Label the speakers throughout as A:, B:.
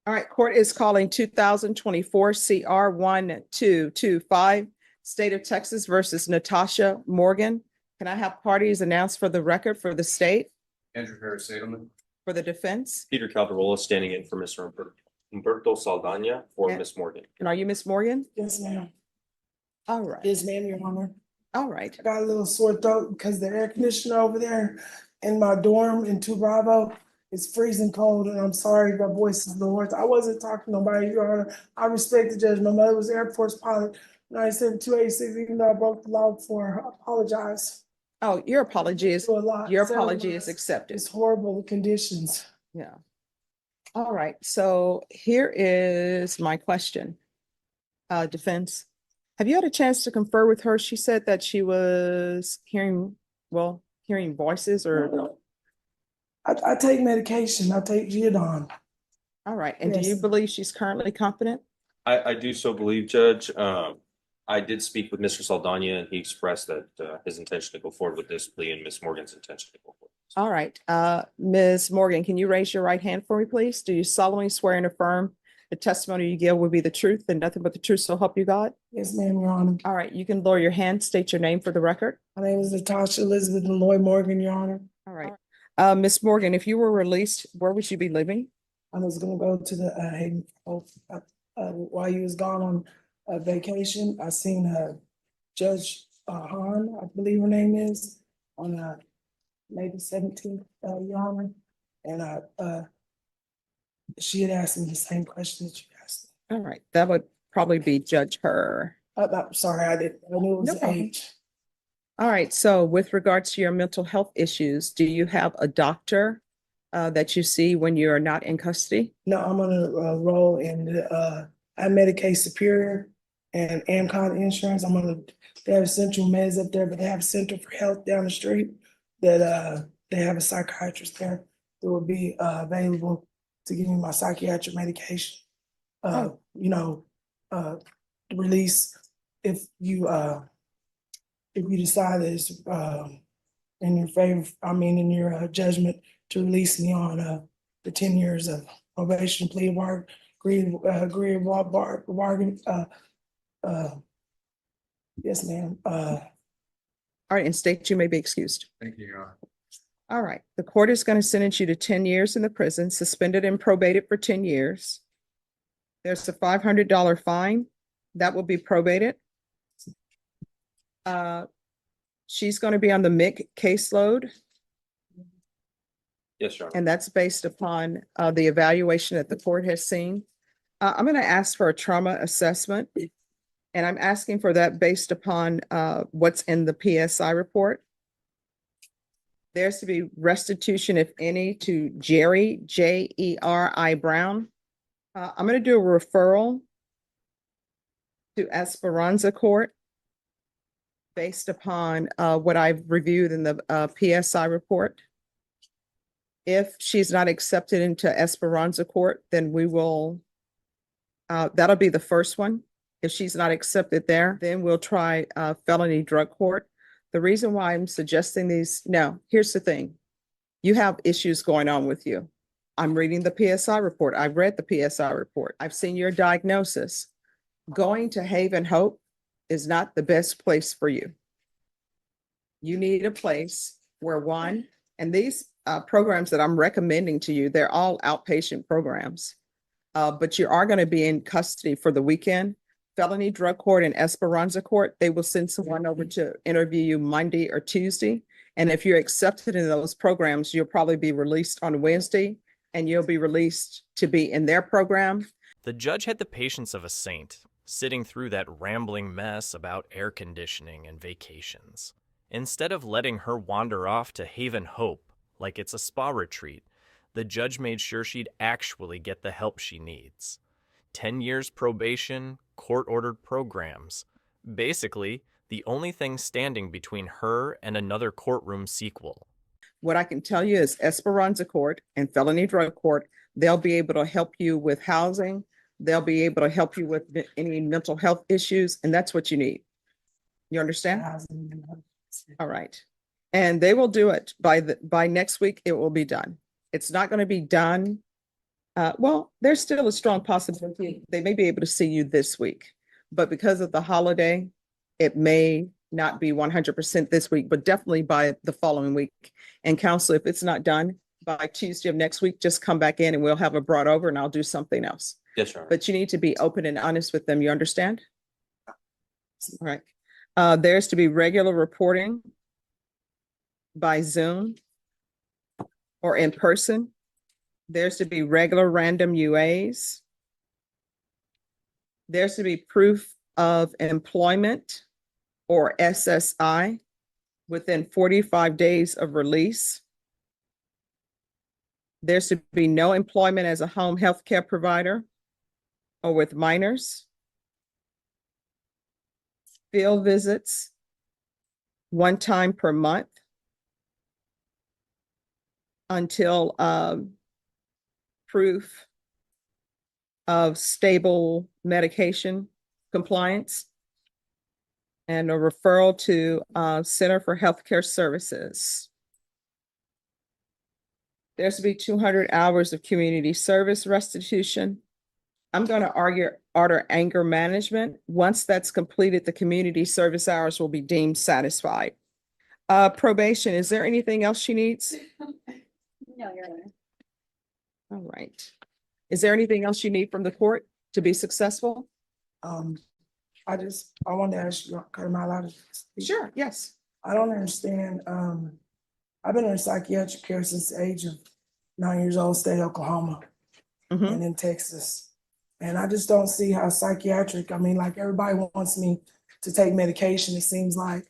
A: All right, court is calling 2024 CR 1225, State of Texas versus Natasha Morgan. Can I have parties announced for the record for the state,
B: Andrew Harris Sadelman.
A: for the defense?
C: Peter Calderola standing in for Mr. Humberto Saldana for
A: And-
C: Miss Morgan.
A: And are you Miss Morgan?
D: Yes, ma'am.
A: All right,
D: Yes, ma'am, Your Honor.
A: all right.
D: I got a little sore throat because the air conditioner over there in my dorm in Two Bravo is freezing cold, and I'm sorry, my voice is a little hoarse. I wasn't talking to nobody, Your Honor. I respect the judge. My mother was Air Force pilot, 97-286, even though I broke the law before her. I apologize.
A: Oh, your apology is,
D: Do a lot.
A: your
D: Several
A: apology is
D: months.
A: accepted.
D: It's horrible, the conditions.
A: Yeah. All right, so here is my question. Defense, have you had a chance to confer with her? She said that she was hearing voices or,
D: I take medication. I take Geodon.
A: all right, and do you
D: Yes.
A: believe she's currently competent?
C: I do so believe, Judge. I did speak with Mr. Saldana and he expressed that his intention to go forward with this plea and Miss Morgan's intention to go forward.
A: All right, Ms. Morgan, can you raise your right hand for me, please? Do you solemnly swear and affirm the testimony you give will be the truth and nothing but the truth, so help you God?
D: Yes, ma'am, Your Honor.
A: All right, you can lower your hand, state your name for the record.
D: My name is Natasha Elizabeth Malloy Morgan, Your Honor.
A: All right. Ms. Morgan, if you were released, where would you be living?
D: I was gonna go to the Hayden, while you was gone on vacation, I seen Judge Han, I believe her name is, on May the 17th, Your Honor. And she had asked me the same question that you asked
A: All right, that would probably be Judge Her.
D: me. I'm sorry, I knew it was
A: No problem.
D: age.
A: All right, so with regards to your mental health issues, do you have a doctor that you see when you're not in custody?
D: No, I'm gonna roll in the I Medicaid Superior and Amcon Insurance. They have Central Meds up there, but they have Center for Health down the street that they have a psychiatrist there that will be available to give me my psychiatric medication. You know, release if you decide that it's in your favor, in your judgment to release me on the 10 years of probation, plea of bargain. Yes, ma'am.
A: All right, and state you may be excused.
B: Thank you, Your Honor.
A: All right, the court is going to sentence you to 10 years in the prison, suspended and probated for 10 years. There's a $500 fine that will be probated. She's going to be on the MIC caseload,
C: Yes, Your Honor.
A: and that's based upon the evaluation that the court has seen. I'm going to ask for a trauma assessment, and I'm asking for that based upon what's in the PSI report. There's to be restitution, if any, to Jerry, Jeri Brown. I'm going to do a referral to Esperanza Court based upon what I've reviewed in the PSI report. If she's not accepted into Esperanza Court, then we will, that'll be the first one. If she's not accepted there, then we'll try felony drug court. The reason why I'm suggesting these, now, here's the thing. You have issues going on with you. I'm reading the PSI report. I've read the PSI report. I've seen your diagnosis. Going to Haven Hope is not the best place for you. You need a place where and these programs that I'm recommending to you, they're all outpatient programs. But you are going to be in custody for the weekend. Felony drug court and Esperanza Court, they will send someone over to interview you Monday or Tuesday. And if you're accepted in those programs, you'll probably be released on Wednesday, and you'll be released to be in their program.
E: The judge had the patience of a saint, sitting through that rambling mess about air conditioning and vacations. Instead of letting her wander off to Haven Hope like it's a spa retreat, the judge made sure she'd actually get the help she needs. 10 years probation, court-ordered programs. Basically, the only thing standing between her and another courtroom sequel.
A: What I can tell you is Esperanza Court and Felony Drug Court, they'll be able to help you with housing. They'll be able to help you with any mental health issues, and that's what you need. You understand? All right. And they will do it by next week. It will be done. It's not going to be done Well, there's still a strong possibility they may be able to see you this week, but because of the holiday, it may not be 100% this week, but definitely by the following week. And counsel, if it's not done by Tuesday of next week, just come back in and we'll have it brought over and I'll do something else.
C: Yes, Your Honor.
A: But you need to be open and honest with them. You understand? All right. There's to be regular reporting by Zoom or in person. There's to be regular random UAs. There's to be proof of employment or SSI within 45 days of release. There's to be no employment as a home health care provider or with minors. Field visits, one time per month until proof of stable medication compliance, and a referral to Center for Healthcare Services. There's to be 200 hours of community service restitution. I'm going to order anger management. Once that's completed, the community service hours will be deemed satisfied. Probation, is there anything else she needs?
F: No, Your Honor.
A: All right. Is there anything else you need from the court to be successful?
D: I wanted to ask you, am I allowed to speak?
A: Sure, yes.
D: I don't understand, I've been in psychiatric care since the age of 9 years old, state of Oklahoma
A: Mhm.
D: and in Texas. And I just don't see how psychiatric, I mean, like everybody wants me to take medication, it seems like,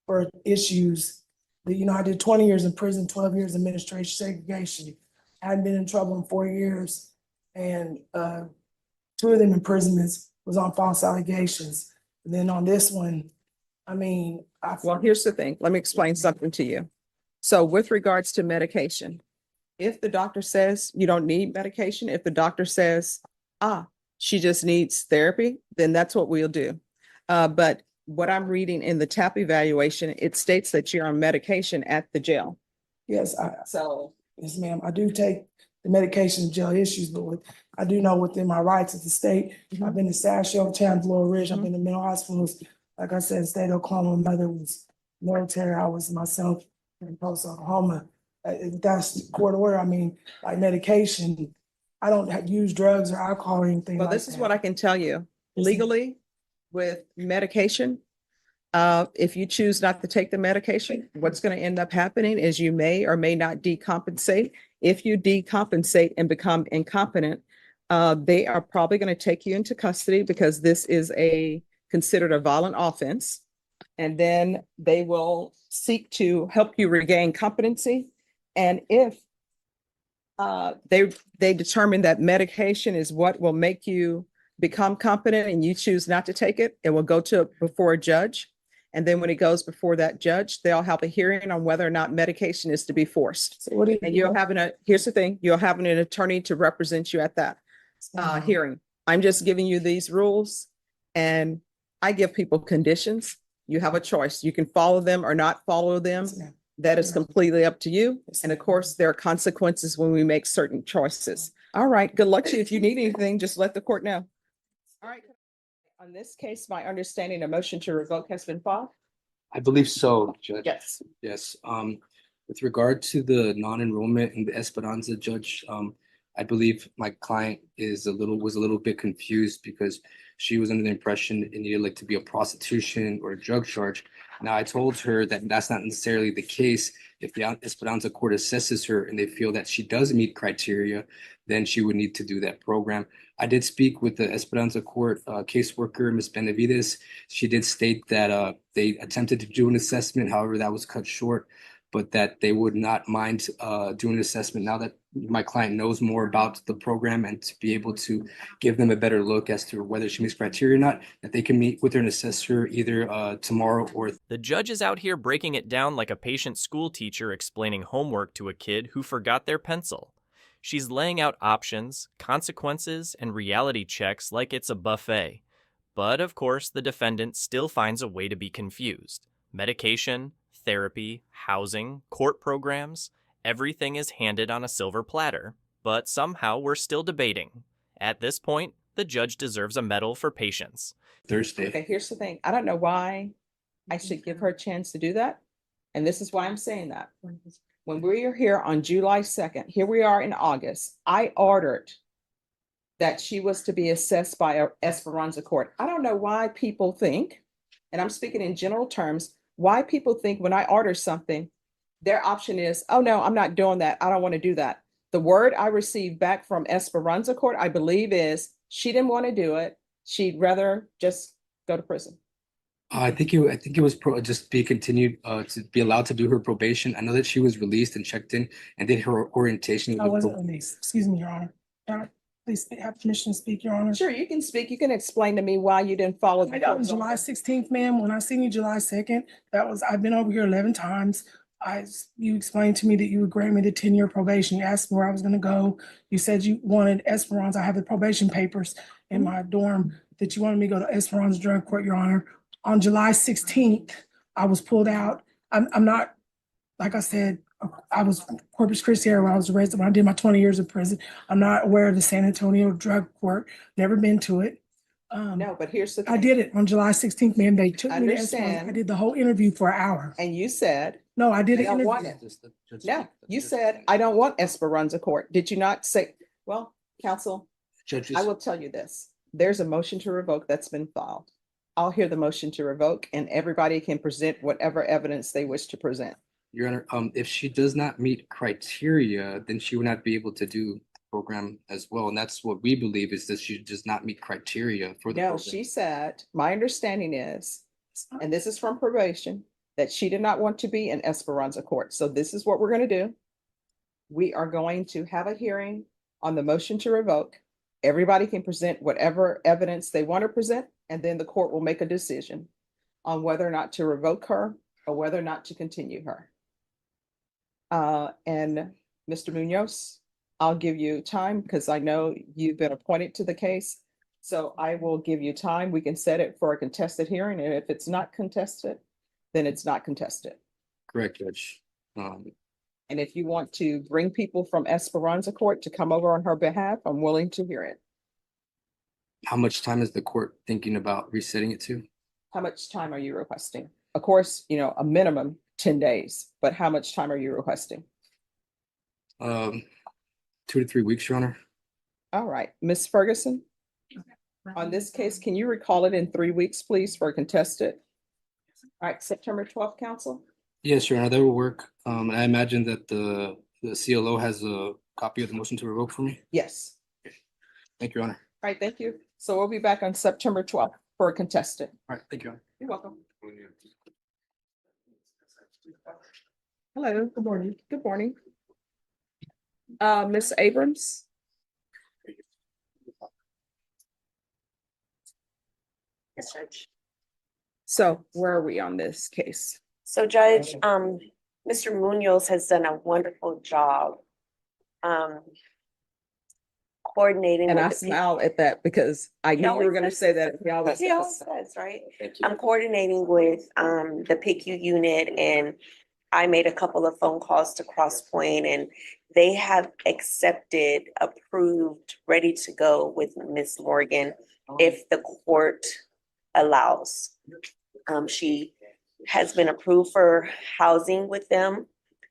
D: for issues. That, you know, I did 20 years in prison, 12 years administration segregation. I hadn't been in trouble in 4 years. And 2 of them imprisonments was on false allegations. And then on this one, I mean,
A: Well, here's the thing. Let me explain something to you. So with regards to medication, if the doctor says you don't need medication, if the doctor says, she just needs therapy, then that's what we'll do. But what I'm reading in the TAP evaluation, it states that you're on medication at the jail.
D: yes,
A: So,
D: yes, ma'am, I do take the medication in jail issues, but I do know within my rights as the state, I've been to South Sheltertown, Florida Ridge, I've been to mental hospitals. Like I said, state of Oklahoma, my mother was military, I was myself in Post Oklahoma. If that's court order, I mean, like medication, I don't use drugs or alcohol or anything
A: well,
D: like
A: this is what I
D: that.
A: can tell you.
D: Yes, ma'am.
A: Legally, with medication, if you choose not to take the medication, what's going to end up happening is you may or may not decompensate. If you decompensate and become incompetent, they are probably going to take you into custody because this is considered a violent offense. And then they will seek to help you regain competency. And if they determine that medication is what will make you become competent and you choose not to take it, it will go before a judge. And then when it goes before that judge, they'll have a hearing on whether or not medication is to be forced.
D: So what do you?
A: And here's the thing, you're having an attorney to represent you at that hearing. I'm just giving you these rules and I give people conditions. You have a choice. You can follow them or not follow them.
D: Yes, ma'am.
A: That is completely up to you.
D: Yes,
A: And of
D: ma'am.
A: course, there are consequences when we make certain choices. All right, good luck to you. If you need anything, just let the court know. All right. On this case, my understanding, a motion to revoke has been filed?
G: I believe so, Judge.
A: Yes.
G: Yes, with regard to the non-enrollment in the Esperanza, Judge, I believe my client was a little bit confused because she was under the impression it needed like to be a prostitution or a drug charge. Now, I told her that that's not necessarily the case. If the Esperanza court assesses her and they feel that she does meet criteria, then she would need to do that program. I did speak with the Esperanza court caseworker, Ms. Benavides. She did state that they attempted to do an assessment, however, that was cut short, but that they would not mind doing an assessment now that my client knows more about the program and to be able to give them a better look as to whether she meets criteria or not, that they can meet with her and assess her either tomorrow or.
E: The judge is out here breaking it down like a patient school teacher explaining homework to a kid who forgot their pencil. She's laying out options, consequences, and reality checks like it's a buffet. But of course, the defendant still finds a way to be confused. Medication, therapy, housing, court programs, everything is handed on a silver platter. But somehow we're still debating. At this point, the judge deserves a medal for patience.
G: Thursday.
A: Okay, here's the thing. I don't know why I should give her a chance to do that. And this is why I'm saying that. When we were here on July 2nd, here we are in August, I ordered that she was to be assessed by a Esperanza court. I don't know why people think, and I'm speaking in general terms, why people think when I order something, their option is, oh no, I'm not doing that. I don't want to do that. The word I received back from Esperanza court, I believe, is she didn't want to do it. She'd rather just go to prison.
G: I think it was just be continued to be allowed to do her probation. I know that she was released and checked in and did her orientation.
D: I wasn't released. Excuse me, Your Honor. Please have permission to speak, Your Honor.
A: Sure, you can speak. You can explain to me why you didn't follow the
D: That was
A: court's
D: July
A: order.
D: 16th, ma'am. When I seen you July 2nd, I've been over here 11 times. You explained to me that you would grant me the 10-year probation. You asked me where I was gonna go. You said you wanted Esperanza. I have the probation papers in my dorm that you wanted me to go to Esperanza Drug Court, Your Honor. On July 16th, I was pulled out. I'm not, like I said, I was Corpus Christi area when I was arrested, when I did my 20 years in prison. I'm not aware of the San Antonio Drug Court, never been to it.
A: No, but here's the thing.
D: I did it on July 16th, ma'am. They took me to Esperanza.
A: Understand.
D: I did the whole interview for an hour.
A: And you said,
D: No, I did
A: I
D: an
A: don't want
D: interview.
A: it. No, you said, I don't want Esperanza court. Did you not say, well, counsel,
G: Judges.
A: I will tell you this. There's a motion to revoke that's been filed. I'll hear the motion to revoke and everybody can present whatever evidence they wish to present.
G: Your Honor, if she does not meet criteria, then she would not be able to do the program as well. And that's what we believe, is that she does not meet criteria for the
A: No,
G: program.
A: she said, my understanding is, and this is from probation, that she did not want to be in Esperanza court. So this is what we're going to do. We are going to have a hearing on the motion to revoke. Everybody can present whatever evidence they want to present, and then the court will make a decision on whether or not to revoke her or whether or not to continue her. And Mr. Munoz, I'll give you time because I know you've been appointed to the case. So I will give you time. We can set it for a contested hearing, and if it's not contested, then it's not contested.
G: Correct, Judge.
A: And if you want to bring people from Esperanza court to come over on her behalf, I'm willing to hear it.
G: How much time is the court thinking about resetting it to?
A: How much time are you requesting? Of course, you know, a minimum 10 days, but how much time are you requesting?
G: 2 to 3 weeks, Your Honor.
A: All right, Ms. Ferguson, on this case, can you recall it in 3 weeks, please, for a contested? All right, September 12th, counsel?
G: Yes, Your Honor, that will work. I imagine that the CLO has a copy of the motion to revoke for me.
A: Yes.
G: Thank you, Your Honor.
A: All right, thank you. So we'll be back on September 12th for a contested.
G: All right, thank you, Your Honor.
A: You're welcome. Hello, good morning. Good morning. Ms. Abrams?
H: Yes, Judge.
A: So where are we on this case?
H: So Judge, Mr. Munoz has done a wonderful job coordinating.
A: And
H: with
A: I
H: the people.
A: smile at that because I knew you were
H: always
A: gonna
H: does.
A: say that. He always
H: He always
A: does.
H: does, right? I'm coordinating with the PICU unit, and I made a couple of phone calls to Cross Point, and they have accepted, approved, ready to go with Miss Morgan if the court allows. She has been approved for housing with them.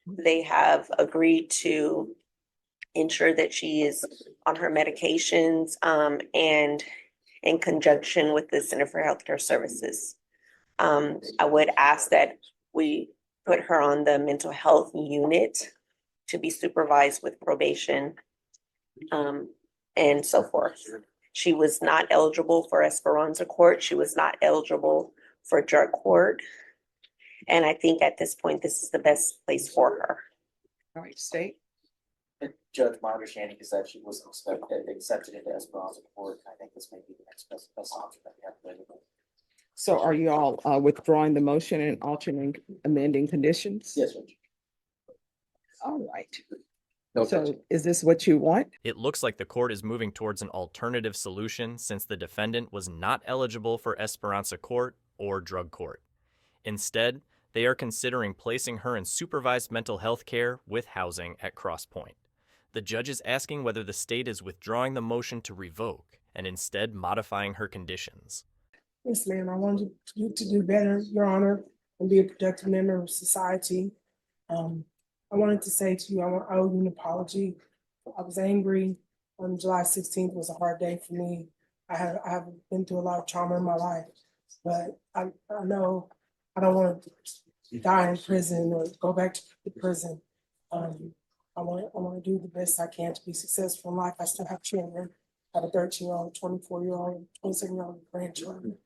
H: They have agreed to ensure that she is on her medications, and in conjunction with the Center for Healthcare Services. I would ask that we put her on the mental health unit to be supervised with probation, and so forth. She was not eligible for Esperanza Court. She was not eligible for drug court. And I think at this point, this is the best place for her.
A: All right, state.
I: Judge, my understanding is that she was accepted into Esperanza Court. I think this may be the next best option that we have available.
A: So are you all withdrawing the motion and altering amending conditions?
I: Yes, Judge.
A: All right.
G: No,
A: So
G: Judge.
A: is this what you want?
E: It looks like the court is moving towards an alternative solution since the defendant was not eligible for Esperanza Court or drug court. Instead, they are considering placing her in supervised mental health care with housing at Cross Point. The judge is asking whether the state is withdrawing the motion to revoke and instead modifying her conditions.
D: Yes, ma'am, I wanted you to do better, Your Honor, and be a productive member of society. I wanted to say to you, I owe you an apology. I was angry. July 16th was a hard day for me. I have been through a lot of trauma in my life, but I know I don't want to die in prison or go back to the prison. I want to do the best I can to be successful in life. I still have children. I have a 13-year-old, 24-year-old, 27-year-old grandchildren.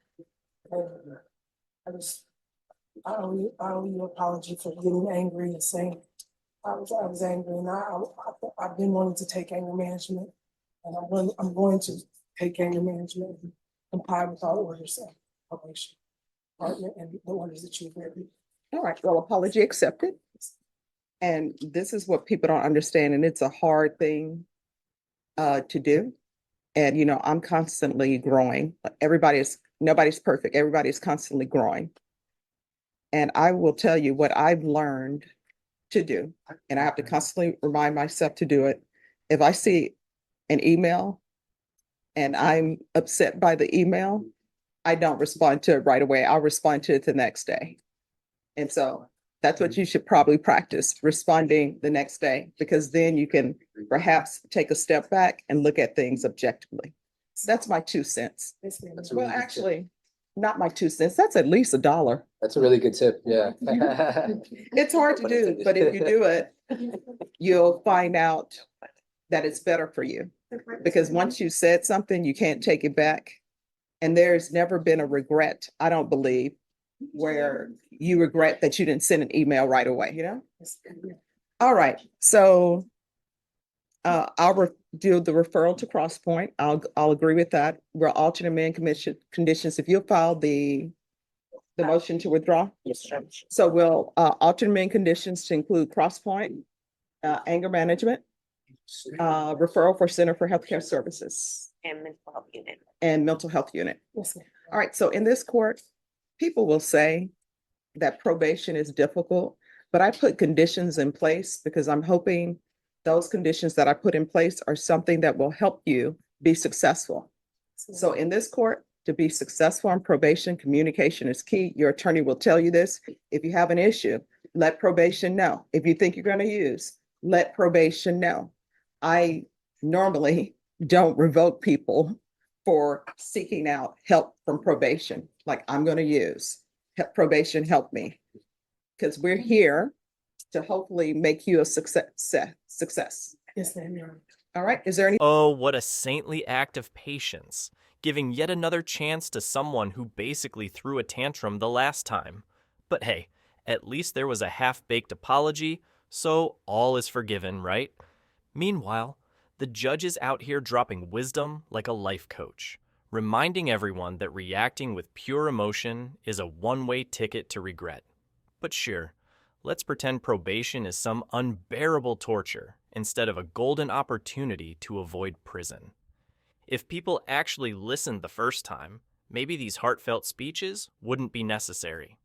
D: And I owe you an apology for getting angry and saying I was angry, and I've been wanting to take anger management, and I'm going to take anger management and comply with all orders of probation department and the orders that you've written.
A: All right, well, apology accepted. And this is what people don't understand, and it's a hard thing to do. And, you know, I'm constantly growing. Nobody's perfect. Everybody's constantly growing. And I will tell you what I've learned to do, and I have to constantly remind myself to do it. If I see an email and I'm upset by the email, I don't respond to it right away. I'll respond to it the next day. And so that's what you should probably practice, responding the next day, because then you can perhaps take a step back and look at things objectively. That's my 2 cents.
D: Yes, ma'am.
G: That's a
A: Well,
G: really good tip.
A: actually, not my 2 cents. That's at least $1.
G: That's a really good tip, yeah.
A: It's hard to do, but if you do it, you'll find out that it's better for you. Because once you said something, you can't take it back. And there's never been a regret, I don't believe, where you regret that you didn't send an email right away, you know? All right, so I'll do the referral to Crosspoint. I'll agree with that. We're alternate man conditions. If you'll file the motion to withdraw.
H: Yes, Judge.
A: So we'll alternate man conditions to include Crosspoint, anger management, referral for Center for Healthcare Services,
H: And mental health unit.
A: and mental health unit.
D: Yes, ma'am.
A: All right, so in this court, people will say that probation is difficult, but I put conditions in place because I'm hoping those conditions that I put in place are something that will help you be successful. So in this court, to be successful on probation, communication is key. Your attorney will tell you this. If you have an issue, let probation know. If you think you're going to use, let probation know. I normally don't revoke people for seeking out help from probation. Like, I'm going to use probation, help me. Because we're here to hopefully make you a success.
D: Yes, ma'am, Your Honor.
A: All right, is there any?
E: Oh, what a saintly act of patience, giving yet another chance to someone who basically threw a tantrum the last time. But hey, at least there was a half-baked apology, so all is forgiven, right? Meanwhile, the judge is out here dropping wisdom like a life coach, reminding everyone that reacting with pure emotion is a one-way ticket to regret. But sure, let's pretend probation is some unbearable torture instead of a golden opportunity to avoid prison. If people actually listened the first time, maybe these heartfelt speeches wouldn't be necessary.